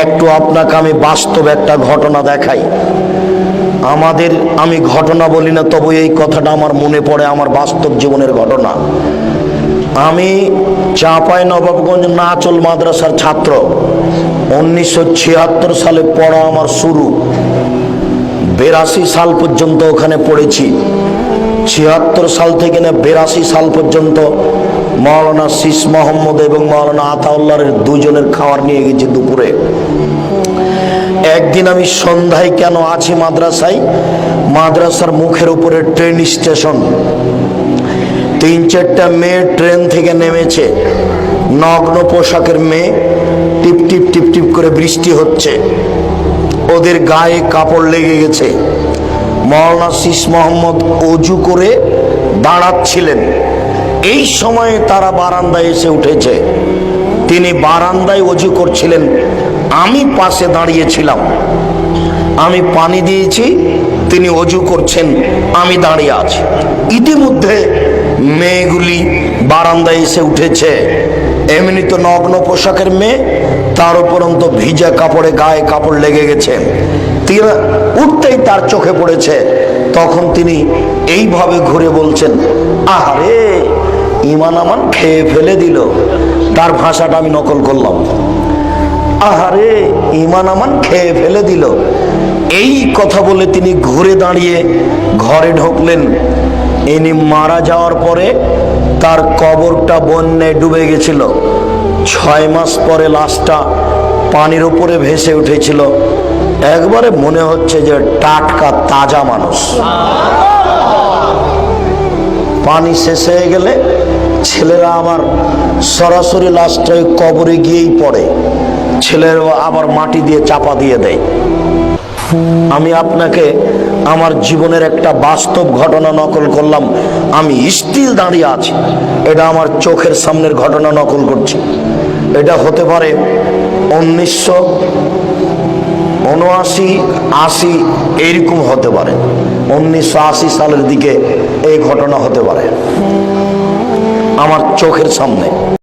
একটু আপনাকে আমি বাস্তব একটা ঘটনা দেখাই। আমি ঘটনা বলি না, তবে এই কথাটা আমার মনে পড়ে, আমার বাস্তব জীবনের ঘটনা। আমি চাঁপাইনবাবগঞ্জ নাচল মাদ্রাসার ছাত্র। 1976 সালে পড়া আমার শুরু। 82 সাল পর্যন্ত ওখানে পড়েছি। 76 সাল থেকে 82 সাল পর্যন্ত মাওলানা শীষ মোহাম্মদ এবং মাওলানা আতাউল্লাহর দুজনের খাবার নিয়ে গেছি দুপুরে। একদিন আমি সন্ধ্যায় কেন আছি মাদ্রাসার মুখের উপরে ট্রেন স্টেশন। 3-4টা মেয়ে ট্রেন থেকে নেমেছে, নগ্ন পোশাকের মেয়ে। টিপ টিপ টিপ টিপ করে বৃষ্টি হচ্ছে, ওদের গায়ে কাপড় লেগে গেছে। মাওলানা শীষ মোহাম্মদ অজু করে দাঁড়াচ্ছিলেন, এই সময়ে তারা বারান্দায় এসে উঠেছে। তিনি বারান্দায় অজু করছিলেন, আমি পাশে দাঁড়িয়েছিলাম। আমি পানি দিয়েছি, তিনি অজু করছেন, আমি দাঁড়িয়ে আছি। ইতিমধ্যে মেয়েগুলি বারান্দায় এসে উঠেছে। এমনি তো নগ্ন পোশাকের মেয়ে, তার উপরন্ত ভিজা কাপড়ে গায়ে কাপড় লেগে গেছে। উঠতেই তার চোখে পড়েছে। তখন তিনি এইভাবে ঘুরে বলছেন, আহারে ইমান আমান খেয়ে ফেলে দিল। তার ভাষাটা আমি নকল করলাম, আহারে ইমান আমান খেয়ে ফেলে দিল। এই কথা বলে তিনি ঘুরে দাঁড়িয়ে ঘরে ঢুকলেন। ইনি মারা যাওয়ার পরে তার কবরটা বন্যায় ডুবে গেছিল। 6 মাস পরে লাশটা পানির উপরে ভেসে উঠেছিল। একবারে মনে হচ্ছে যে টাটকা তাজা মানুষ। পানি শেষ হয়ে গেলে ছেলেরা আবার সরাসরি লাশটা কবরে গিয়েই পড়ে, ছেলেরা আবার মাটি দিয়ে চাপা দিয়ে দেয়। আমি আপনাকে আমার জীবনের একটা বাস্তব ঘটনা নকল করলাম। আমি স্টিল দাঁড়িয়ে আছি, এটা আমার চোখের সামনের ঘটনা নকল করছি। এটা হতে পারে 1979-80 এইরকম হতে পারে। 1980 সালের দিকে এই ঘটনা হতে পারে আমার চোখের সামনে।